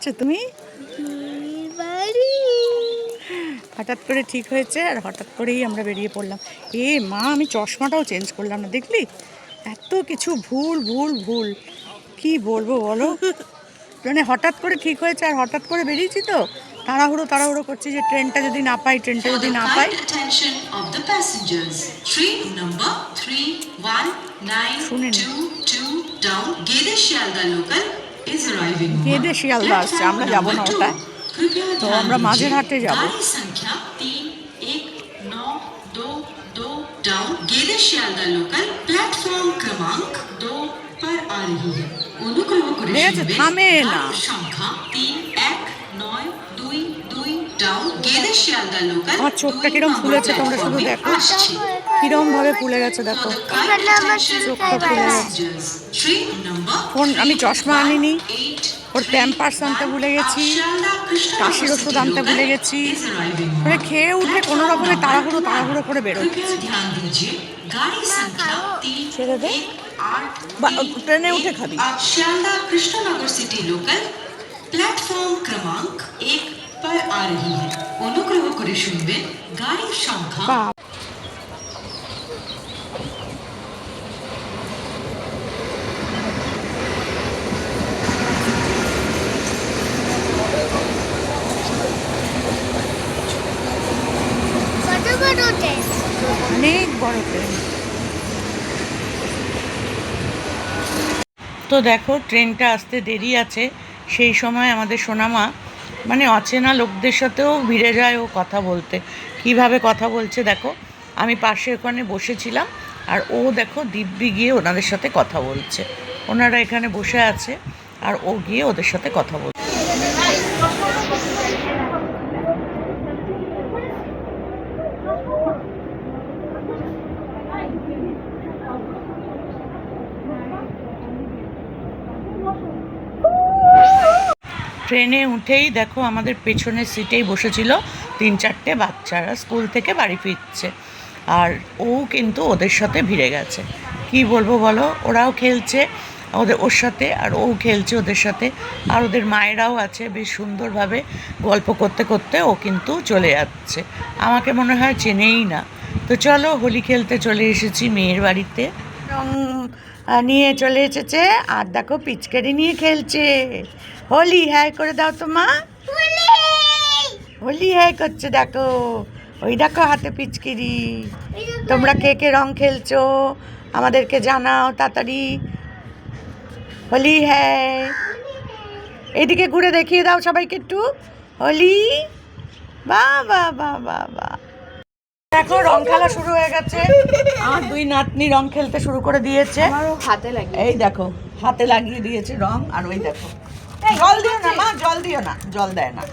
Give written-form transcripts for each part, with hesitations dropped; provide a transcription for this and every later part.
যাচ্ছ তুমি? হঠাৎ করে ঠিক হয়েছে আর হঠাৎ করেই আমরা বেরিয়ে পড়লাম। এ মা, আমি চশমাটাও চেঞ্জ করলাম না, দেখলি? এত কিছু ভুল ভুল ভুল, কি বলবো বলো। মানে হঠাৎ করে ঠিক হয়েছে আর হঠাৎ করে বেরিয়েছি তো, তাড়াহুড়ো তাড়াহুড়ো করছি যে ট্রেনটা যদি না পাই, ট্রেনটা যদি না পাই। শুনে নি গেদে শিয়ালদা আসছে, আমরা যাবো না ওটায়, তো আমরা মাঝেরহাটে যাব। गेदे शियालदा लोकल प्लेटफॉर्म क्रमांक 2 पर आ रही है। অনুগ্রহ করে থামে না। সংখ্যা 31922 ডাউন গেদে শিয়ালদা লোকাল। আমার চোখটা কিরম ফুলেছে তোমরা শুধু দেখো, কিরম ভাবে ফুলে গেছে দেখো, চোখটা ফুলে গেছে। ফোন, আমি চশমা আনিনি, ওর প্যাম্পার্স আনতে ভুলে গেছি, কাশির ওষুধ আনতে ভুলে গেছি, মানে খেয়ে উঠে কোনো রকমে তাড়াহুড়ো তাড়াহুড়ো করে বেরোচ্ছি। ছেড়ে দে, ট্রেনে উঠে খাবি। Sealdah Krishnanagar city local platform ক্রমাঙ্ক 1 पर आ रही है। অনুগ্রহ করে শুনবেন গাড়ির সংখ্যা। অনেক বড় ট্রেন। তো দেখো ট্রেনটা আসতে দেরি আছে, সেই সময় আমাদের সোনামা মানে অচেনা লোকদের সাথেও ভিড়ে যায় ও কথা বলতে। কিভাবে কথা বলছে দেখো, আমি পাশে ওখানে বসেছিলাম আর ও দেখো দিব্যি গিয়ে ওনাদের সাথে কথা বলছে। ওনারা এখানে বসে আছে আর ও গিয়ে ওদের সাথে কথা বলছে। ট্রেনে উঠেই দেখো আমাদের পেছনের সিটেই বসেছিল 3-4টে বাচ্চারা, স্কুল থেকে বাড়ি ফিরছে, আর ও কিন্তু ওদের সাথে ভিড়ে গেছে। কি বলবো বলো, ওরাও খেলছে ওর সাথে আর ও খেলছে ওদের সাথে, আর ওদের মায়েরাও আছে, বেশ সুন্দরভাবে গল্প করতে করতে ও কিন্তু চলে যাচ্ছে। আমাকে মনে হয় চেনেই না। তো চলো, হোলি খেলতে চলে এসেছি মেয়ের বাড়িতে, রং নিয়ে চলে এসেছে আর দেখো পিচকারি নিয়ে খেলছে। হোলি হ্যাঁ করে দাও তো মা, হোলি হ্যাঁ করছে দেখো, ওই দেখো হাতে পিচকারি। তোমরা কে কে রং খেলছো আমাদেরকে জানাও তাড়াতাড়ি। হোলি হ্যাঁ, এদিকে ঘুরে দেখিয়ে দাও সবাইকে একটু, হোলি। বাহ বাহ বাহ বাহ বাহ। দেখো রং খেলা শুরু হয়ে গেছে, আমার দুই নাতনি রং খেলতে শুরু করে দিয়েছে। এই দেখো হাতে লাগিয়ে দিয়েছে রং, আর ওই দেখো, জল দিও না মা, জল দিও না, জল দেয় না।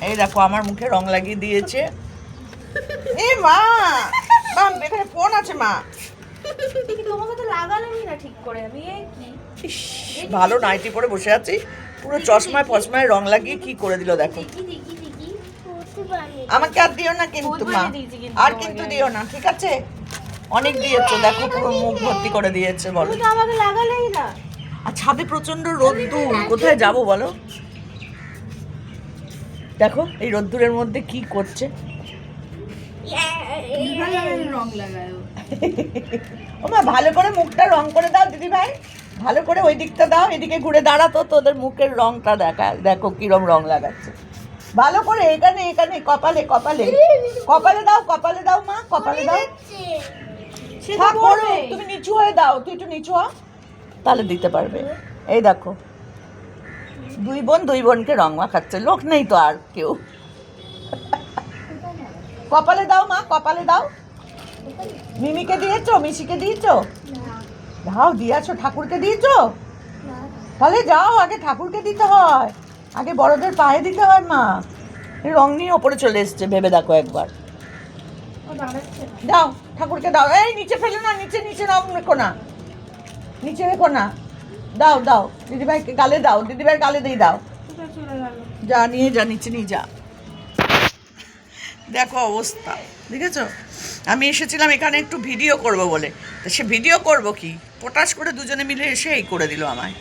এই দেখো আমার মুখে রং লাগিয়ে দিয়েছে। এ মা, এখানে ফোন আছে মা। ভালো নাইটি পরে বসে আছি, পুরো চশমায় ফশমায় রং লাগিয়ে কি করে দিল দেখো। আমাকে আর দিও না কিন্তু মা, আর কিন্তু দিও না, ঠিক আছে? অনেক দিয়েছো দেখো, পুরো মুখ ভর্তি করে দিয়েছে। বলো, আমাকে লাগালেই না। আর ছাদে প্রচন্ড রোদ্দুর, কোথায় যাব বলো? দেখো এই রোদ্দুরের মধ্যে কি করছে। ও মা, ভালো করে মুখটা রং করে দাও দিদি ভাই, ভালো করে ওই দিকটা দাও, এদিকে ঘুরে দাঁড়াতো, তোদের মুখের রংটা দেখা, দেখো কিরম রং লাগাচ্ছে। ভালো করে এখানে এখানে কপালে কপালে কপালে দাও, কপালে দাও মা, কপালে দাও। তুমি নিচু হয়ে দাও, তুই একটু নিচু হ, তাহলে দিতে পারবে। এই দেখো দুই বোনকে রং মাখাচ্ছে, লোক নেই তো আর কেউ। কপালে দাও মা, কপালে দাও। মিমিকে দিয়েছো, মিশিকে দিয়েছো? দাও, দিয়েছো, ঠাকুরকে দিয়েছো? তাহলে যাও, আগে ঠাকুরকে দিতে হয়, আগে বড়দের পায়ে দিতে হয় মা। রং নিয়ে ওপরে চলে এসছে, ভেবে দেখো একবার। দাও ঠাকুরকে দাও, এই নিচে ফেলো না, নিচে নিচে রং রেখো না, নিচে রেখো না, দাও দাও দিদিভাইকে গালে দাও, দিদিভাই গালে দিয়ে দাও, যা নিয়ে যা, নিচে নিয়ে যা। দেখো অবস্থা, দেখেছো? আমি এসেছিলাম এখানে একটু ভিডিও করব বলে, তো সে ভিডিও করব কি, পটাশ করে দুজনে মিলে এসে এই করে দিল আমায়।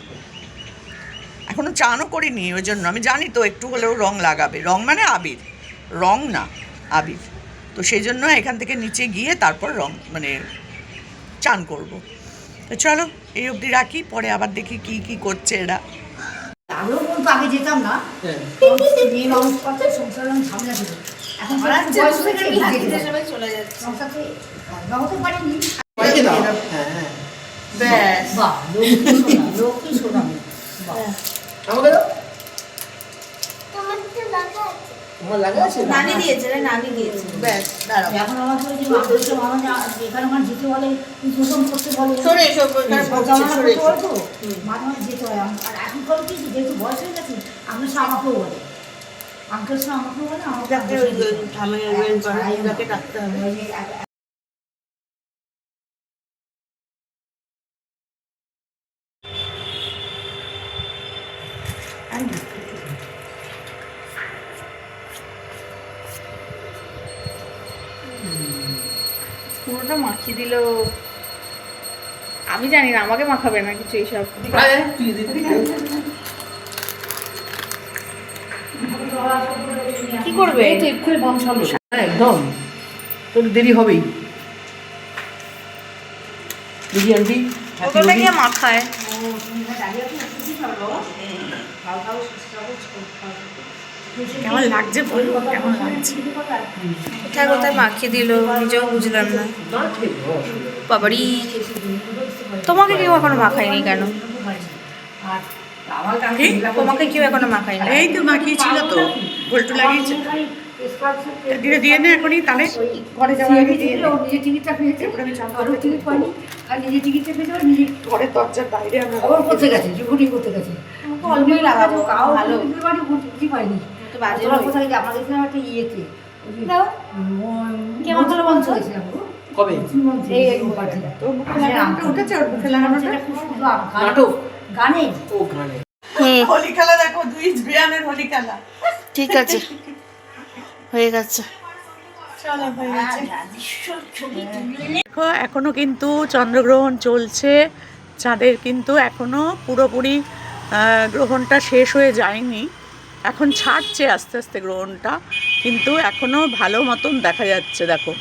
এখনও চানও করিনি, ওই জন্য আমি জানি তো একটু হলেও রং লাগাবে, রং মানে আবির, রং না আবির, তো সেই জন্য এখান থেকে নিচে গিয়ে তারপর রং মানে চান করব। তো চলো এই অবধি রাখি, পরে আবার দেখি কি কি করছে এরা। আগেও কিন্তু আগে যেতাম না, মেয়ে মানুষ করতে সংসার ঝামেলা ছিল। এখন বয়স হয়ে গেছে, চলে যাচ্ছে সংসার থেকে হতে পারিনি। ব্যাস বাহ, লক্ষ্মী সোনা আমাকে দাও। তোমার লাগা আছে? নানি দিয়েছে রে, নানি দিয়েছে। ব্যাস দাঁড়াও। এখন আমাকে ওই যে মানুষের মামা এখানে আমার যেতে বলে, শোষণ করতে বলে, সরে এসো, ওখানে বসছে, সরে এসো। তো মাঝে মাঝে যেতে হয়। আর এখন করে কি যেহেতু বয়স হয়ে গেছে, আমরা সে আমাকেও বলে, আঙ্কেল সে আমাকেও বলে, আমাকে যাকে ডাকতে হবে। পুরোটা মাখিয়ে দিল। আমি জানি না, আমাকে মাখাবে না কিছু এইসব। কি করবে? এই তো এক্ষুনি বসালো। একদম তোর দেরি হবেই। দিদি আন্টি ওটা গিয়ে মাখায়। কেমন লাগছে বলো, কেমন লাগছে? কোথায় কোথায় মাখিয়ে দিল নিজেও বুঝলাম না। বাবারি, তোমাকে কেউ এখনো মাখায়নি কেন? তোমাকে কেউ এখনো মাখায়নি? এই তো মাখিয়েছিল তো, ভোল্টু লাগিয়েছে। ধীরে দিয়ে নে এখনই, তাহলে ঘরে যাওয়ার আগে দিয়ে নে। নিজের টিকিটটা পেয়েছে, এরপরে আমি চান কারোর টিকিট পাইনি, আর নিজের টিকিটটা পেয়েছে, নিজে ঘরের দরজার বাইরে আমরা আবার করতে গেছে, জীবনী করতে গেছে। অল্পই লাগাবো, ভালো। বুঝতে পারিনি। তো বাজে তোরা নয়। কোথায় গেছে? আমরা গেছিলাম একটা ইয়েতে, কেমন মন্ত্র মঞ্চ গেছিলাম। কবে? এই পার্টি। তো মুখে লাগানোটা উঠেছে, ওর মুখে লাগানোটা। খুব সুন্দর নাটক? গানে ও গানে। হোলি খেলা দেখো, দুই বিয়ানের হোলি খেলা। ঠিক আছে, হয়ে গেছে। দেখো এখনো কিন্তু চন্দ্রগ্রহণ চলছে, চাঁদের কিন্তু এখনো পুরোপুরি গ্রহণটা শেষ হয়ে যায়নি, এখন ছাড়ছে আস্তে আস্তে গ্রহণটা, কিন্তু এখনো ভালো মতন দেখা যাচ্ছে। দেখো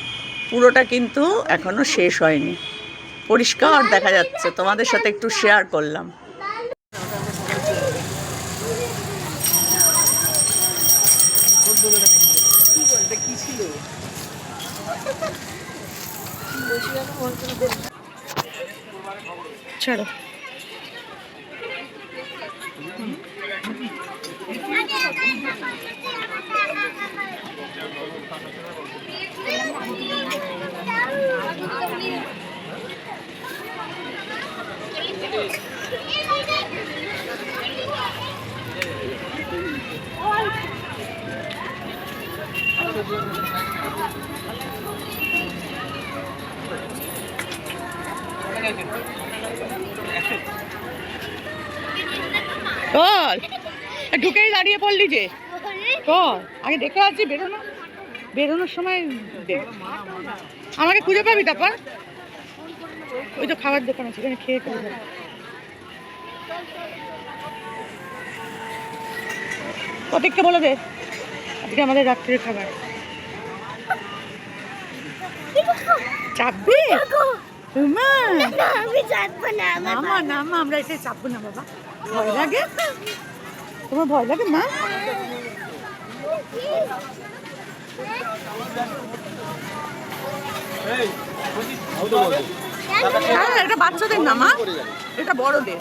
পুরোটা কিন্তু এখনো শেষ হয়নি, পরিষ্কার দেখা যাচ্ছে, তোমাদের সাথে একটু শেয়ার করলাম। চলো বল, ঢুকেই দাঁড়িয়ে পড়লি যে, বল আগে দেখে আছি, বেরোনোর সময় দেখ, আমাকে খুঁজে পাবি তারপর। ওই তো খাবার দোকান আছে, সেখানে খেয়ে খুঁজে পাবি। প্রতীককে বলে দে আজকে আমাদের রাত্রের খাবার। চাপবি? আমরা এসে চাপবো না বাবা, ভয় লাগে। তোমার ভয় লাগে মা? হ্যাঁ এটা বাচ্চাদের না মা, এটা বড়দের।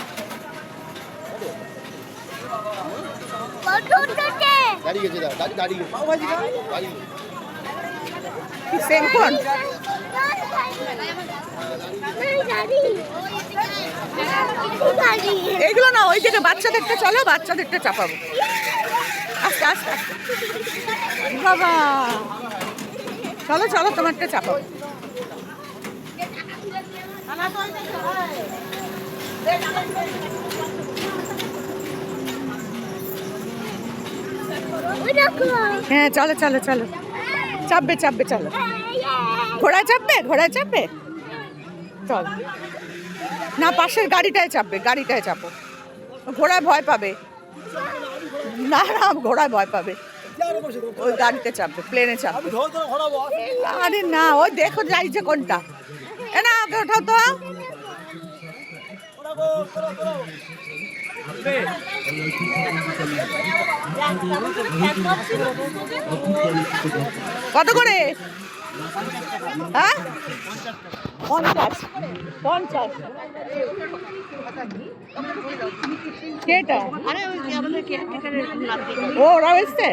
সেলফোন এইগুলো না, ওই দিকে বাচ্চাদেরটা চলো, বাচ্চাদেরটা চাপাবো আস্তে আস্তে আস্তে। বাবা চলো চলো, তোমারটা চাপাবো। হ্যাঁ চলো চলো চলো, চাপবে চাপবে, চলো ঘোড়ায় চাপবে, ঘোড়ায় চাপবে, চল না পাশের গাড়িটায় চাপবে, গাড়িটায় চাপো, ঘোড়ায় ভয় পাবে। না না ঘোড়ায় ভয় পাবে, ওই গাড়িতে চাপবে, প্লেনে চাপবে। আরে না, ওই দেখো যাইছে কোনটা। এ না ওকে ওঠাও তো। কত করে? হ্যাঁ 50 50 কেটা? ও ওরা এসছে।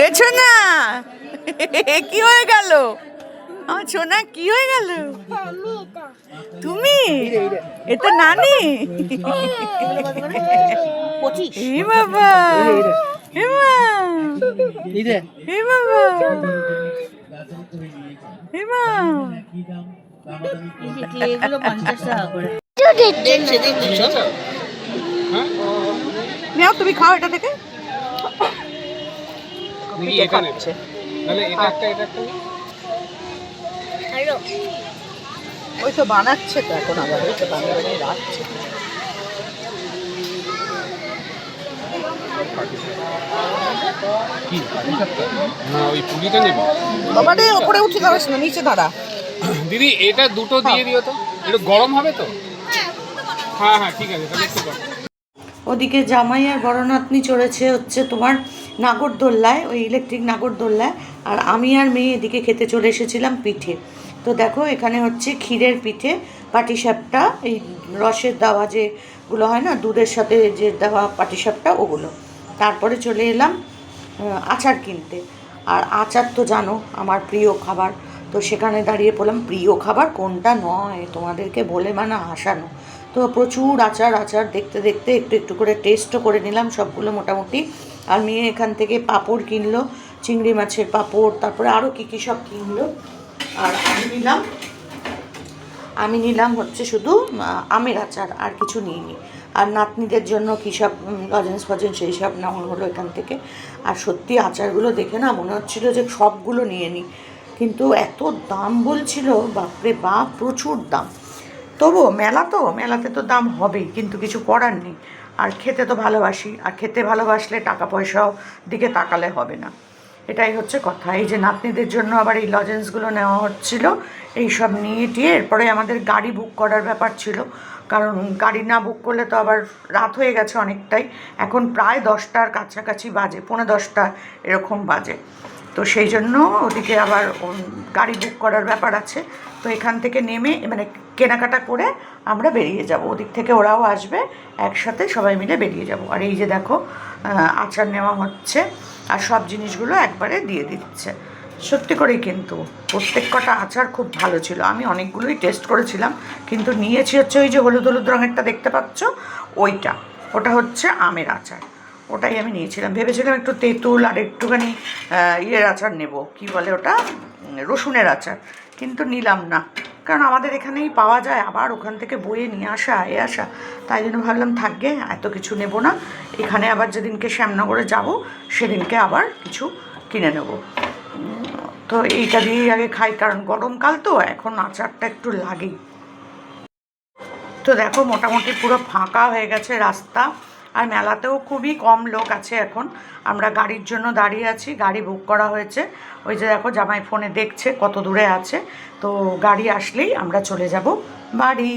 এছো না, কি হয়ে গেল আমার সোনা? কি হয়ে গেল? তুমি এটা নানি? এ বাবা, এ মা, এ বাবা, এ মা। নাও তুমি খাও এটা থেকে। ওই তো বানাচ্ছে তো এখন, আবার ওই তো বানিয়ে বানিয়ে রাখছে। বাবা রে উপরে উঠে দাঁড়াস না, নিচে দাঁড়া। দিদি এটা দুটো দিয়ে দিও তো, একটু গরম হবে তো। হ্যাঁ হ্যাঁ ঠিক আছে, তাহলে একটু গরম। ওদিকে জামাই আর বড় নাতনি চড়েছে হচ্ছে তোমার নাগরদোল্লায়, ওই ইলেকট্রিক নাগরদোল্লায়, আর আমি আর মেয়ে এদিকে খেতে চলে এসেছিলাম পিঠে। তো দেখো এখানে হচ্ছে ক্ষীরের পিঠে, পাটিসাপটা, এই রসের দেওয়া যেগুলো হয় না, দুধের সাথে যে দেওয়া পাটিসাপটা, ওগুলো। তারপরে চলে এলাম আচার কিনতে, আর আচার তো জানো আমার প্রিয় খাবার, তো সেখানে দাঁড়িয়ে পড়লাম। প্রিয় খাবার কোনটা নয় তোমাদেরকে বলে মানে হাসানো। তো প্রচুর আচার, আচার দেখতে দেখতে একটু একটু করে টেস্টও করে নিলাম সবগুলো মোটামুটি। আর মেয়ে এখান থেকে পাঁপড় কিনলো, চিংড়ি মাছের পাঁপড়, তারপরে আরও কী কী সব কিনলো। আর আমি নিলাম আমি নিলাম হচ্ছে শুধু আমের আচার, আর কিছু নিইনি। আর নাতনিদের জন্য কী সব লজেন্স ফজেন্স সেই সব নেওয়া হলো এখান থেকে। আর সত্যি আচারগুলো দেখে না মনে হচ্ছিলো যে সবগুলো নিয়ে নিই, কিন্তু এত দাম বলছিল, বাপরে বাপ, প্রচুর দাম। তবুও মেলা তো, মেলাতে তো দাম হবেই, কিন্তু কিছু করার নেই। আর খেতে তো ভালোবাসি, আর খেতে ভালোবাসলে টাকা পয়সাও দিকে তাকালে হবে না, এটাই হচ্ছে কথা। এই যে নাতনিদের জন্য আবার এই লজেন্সগুলো নেওয়া হচ্ছিল, এই সব নিয়ে টিয়ে এরপরে আমাদের গাড়ি বুক করার ব্যাপার ছিল, কারণ গাড়ি না বুক করলে তো আবার রাত হয়ে গেছে অনেকটাই, এখন প্রায় 10টার কাছাকাছি বাজে, 9:45 এরকম বাজে। তো সেই জন্য ওদিকে আবার গাড়ি বুক করার ব্যাপার আছে। তো এখান থেকে নেমে মানে কেনাকাটা করে আমরা বেরিয়ে যাব, ওদিক থেকে ওরাও আসবে, একসাথে সবাই মিলে বেরিয়ে যাব। আর এই যে দেখো আচার নেওয়া হচ্ছে, আর সব জিনিসগুলো একবারে দিয়ে দিচ্ছে। সত্যি করেই কিন্তু প্রত্যেক কটা আচার খুব ভালো ছিল, আমি অনেকগুলোই টেস্ট করেছিলাম, কিন্তু নিয়েছি হচ্ছে ওই যে হলুদ হলুদ রঙেরটা দেখতে পাচ্ছ, ওটা হচ্ছে আমের আচার, ওটাই আমি নিয়েছিলাম। ভেবেছিলাম একটু তেঁতুল আর একটুখানি ইয়ের আচার নেব, কি বলে ওটা, রসুনের আচার, কিন্তু নিলাম না, কারণ আমাদের এখানেই পাওয়া যায়, আবার ওখান থেকে বয়ে নিয়ে আসা আসা, তাই জন্য ভাবলাম থাকবে, এত কিছু নেব না, এখানে আবার যেদিনকে শ্যামনগরে যাব সেদিনকে আবার কিছু কিনে নেব। তো এইটা দিয়েই আগে খাই, কারণ গরমকাল তো, এখন আচারটা একটু লাগেই। তো দেখো মোটামুটি পুরো ফাঁকা হয়ে গেছে রাস্তা, আর মেলাতেও খুবই কম লোক আছে এখন। আমরা গাড়ির জন্য দাঁড়িয়ে আছি, গাড়ি বুক করা হয়েছে, ওই যে দেখো জামাই ফোনে দেখছে কত দূরে আছে, তো গাড়ি আসলেই আমরা চলে যাব বাড়ি।